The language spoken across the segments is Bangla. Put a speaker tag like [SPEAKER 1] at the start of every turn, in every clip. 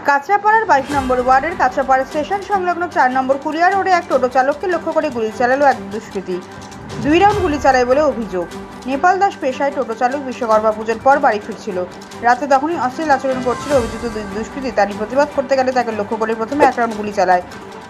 [SPEAKER 1] কাঁচরাপাড়ার 22 নম্বর ওয়ার্ডের কাঁচরাপাড়া স্টেশন সংলগ্ন 4 নম্বর কুলিয়া রোডে এক টোটো চালককে লক্ষ্য করে গুলি চালালো এক দুষ্কৃতী। 2 রাউন্ড গুলি চালায় বলে অভিযোগ। নেপাল দাস পেশায় টোটো চালক, বিশ্বকর্মা পুজোর পর বাড়ি ফিরছিল। রাতে তখনই অশ্লীল আচরণ করছিল অভিযুক্ত দুষ্কৃতী। তারই প্রতিবাদ করতে গেলে তাকে লক্ষ্য করে প্রথমে 1 রাউন্ড গুলি চালায়।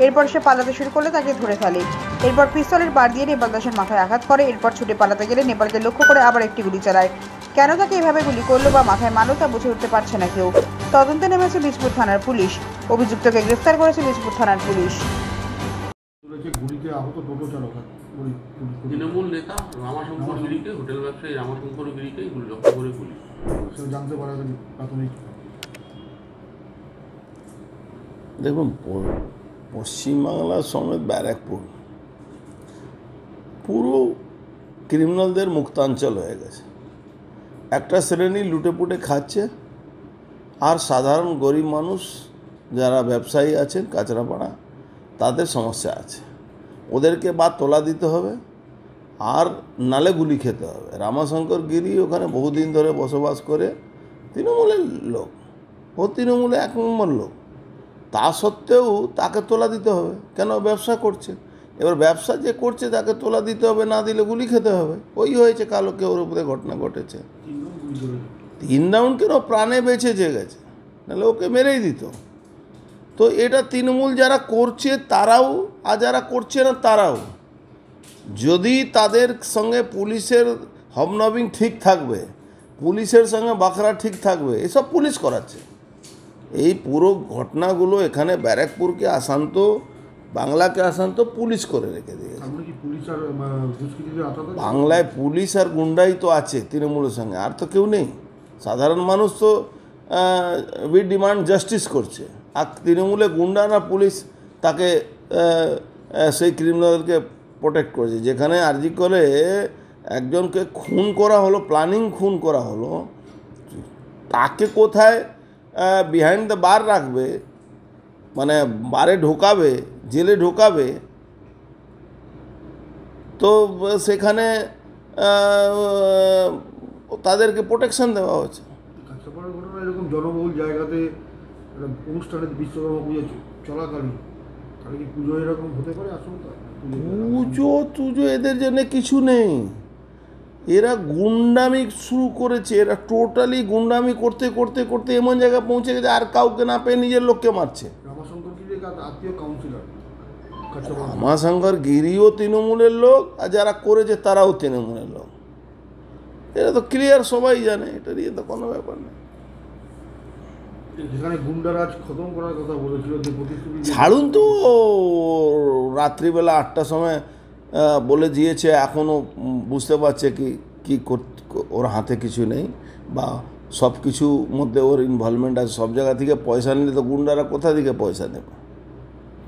[SPEAKER 1] এরপর সে পালাতে শুরু করলে তাকে ধরে ফেলে। এরপর পিস্তলের বার দিয়ে নেপাল দাসের মাথায় আঘাত করে। এরপর ছুটে পালাতে গেলে নেপালকে লক্ষ্য করে আবার একটি গুলি চালায়। কেন তাকে এভাবে গুলি করলো বা মাথায় মারলো তা বুঝে উঠতে পারছে না কেউ। তদন্তে নেমেছে বীজপুর থানার পুলিশ। অভিযুক্তকে গ্রেফতার করেছে বীজপুর থানার পুলিশ।
[SPEAKER 2] তৃণমূল নেতা রামাশঙ্কর গিরিকে, হোটেল ব্যবসায়ী রামাশঙ্কর গিরিকে লক্ষ্য করে গুলি।
[SPEAKER 3] জানতে পারবেন প্রাথমিক।
[SPEAKER 4] দেখুন, পশ্চিমবাংলার সমেত ব্যারাকপুর পুরো ক্রিমিনালদের মুক্তাঞ্চল হয়ে গেছে। একটা শ্রেণী লুটেপুটে খাচ্ছে, আর সাধারণ গরিব মানুষ যারা ব্যবসায়ী আছেন কাঁচরাপাড়া, তাদের সমস্যা আছে। ওদেরকে বা তোলা দিতে হবে আর নালে গুলি খেতে হবে। রামাশঙ্কর গিরি ওখানে বহুদিন ধরে বসবাস করে, তৃণমূলের লোক, ও তৃণমূলে 1 নম্বর লোক। তা সত্ত্বেও তাকে তোলা দিতে হবে কেন? ব্যবসা করছে। এবার ব্যবসা যে করছে তাকে তোলা দিতে হবে, না দিলে গুলি খেতে হবে। ওই হয়েছে কালকে ওর উপরে ঘটনা ঘটেছে। 3 রাউন্ড কেন, প্রাণে বেঁচে গেছে, নাহলে ওকে মেরেই দিত। তো এটা তৃণমূল যারা করছে তারাও, আর যারা করছে না তারাও। যদি তাদের সঙ্গে পুলিশের হবনবিং ঠিক থাকবে, পুলিশের সঙ্গে বাখরা ঠিক থাকবে, এসব পুলিশ করাচ্ছে। এই পুরো ঘটনাগুলো এখানে ব্যারাকপুরকে আসান্ত, বাংলাকে আসান্ত পুলিশ করে রেখে দিয়েছে। বাংলায় পুলিশ আর গুন্ডাই তো আছে তৃণমূলের সঙ্গে, আর তো কেউ নেই। সাধারণ মানুষ তো উই ডিমান্ড জাস্টিস করছে, আর তৃণমূলে গুন্ডা না পুলিশ তাকে সেই ক্রিমিনালকে প্রোটেক্ট করেছে। যেখানে আরজি করে একজনকে খুন করা হলো, প্ল্যানিং খুন করা হলো, তাকে কোথায় বিহাইন্ড দ্য বার রাখবে, মানে বারে ঢোকাবে, জেলে ঢোকাবে, তো সেখানে তাদেরকে প্রোটেকশন দেওয়া হচ্ছে।
[SPEAKER 3] এরকম জনবহুল জায়গাতে অনুষ্ঠানে বিশ্বকর্মা পুজো চলাকালীন কি পুজো এরকম হতে পারে? আশঙ্কা
[SPEAKER 4] পুজো এদের জন্য কিছু নেই। এরা গুন্ডামি শুরু করেছে। এরা টোটালি গুন্ডামি করতে করতে করতে এমন জায়গায় পৌঁছে গেছে, আর কাউকে না পেয়ে নিজের লোককে মারছে। রামাশঙ্কর গিরিও তৃণমূলের লোক, আর যারা করেছে তারাও তৃণমূলের লোক। এটা তো ক্লিয়ার, সবাই জানে। এটা নিয়ে তো কোনো ব্যাপার নেই। ছাড়ুন তো, রাত্রিবেলা 8টার সময় বলে দিয়েছে, এখনও বুঝতে পারছে কি ওর হাতে কিছু নেই, বা সব কিছু মধ্যে ওর ইনভলভমেন্ট আছে। সব জায়গা থেকে পয়সা নিলে তো গুন্ডারা কোথা থেকে পয়সা নেবে?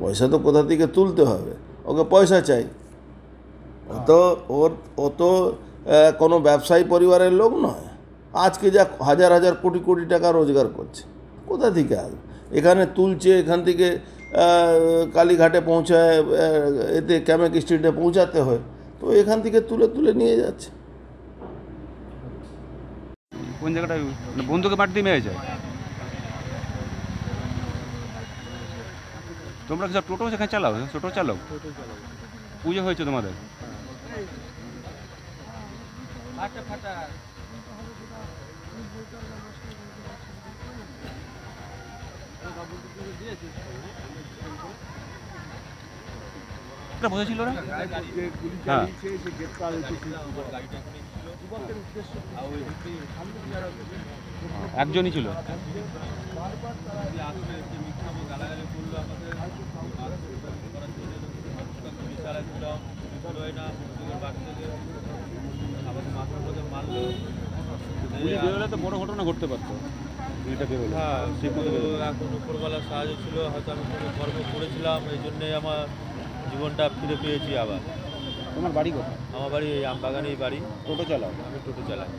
[SPEAKER 4] পয়সা তো কোথা থেকে তুলতে হবে, ওকে পয়সা চাই। ও তো কোনো ব্যবসায়ী পরিবারের লোক নয়। আজকে যা হাজার হাজার কোটি কোটি টাকা রোজগার করছে, কোথা থেকে আসবে? এখানে তুলছে, এখান থেকে কালীঘাটে পৌঁছায়, এতে ক্যামেক স্ট্রিটে পৌঁছাতে হয়, তো এখান থেকে তুলে তুলে নিয়ে যাচ্ছে।
[SPEAKER 5] কোন জায়গাটা বন্ধুকে মাঠ দিয়ে মেরেছে? তোমরা সব টোটো সেখানে চালাও? টোটো চালাও? পুজো হয়েছে তোমাদের? বসেছিল একজনই ছিল। গুলি বেরোলে তো বড় ঘটনা ঘটতে পারতো।
[SPEAKER 6] হ্যাঁ, এখন উপরবেলার সাহায্য ছিল, হয়তো আমি কোনো কর্ম করেছিলাম, এই জন্যে আমার জীবনটা ফিরে পেয়েছি আবার।
[SPEAKER 5] তোমার বাড়ি কোথায়?
[SPEAKER 6] আমার বাড়ি এই আমবাগানেই বাড়ি।
[SPEAKER 5] টোটো চালাও?
[SPEAKER 6] আমি টোটো চালাই।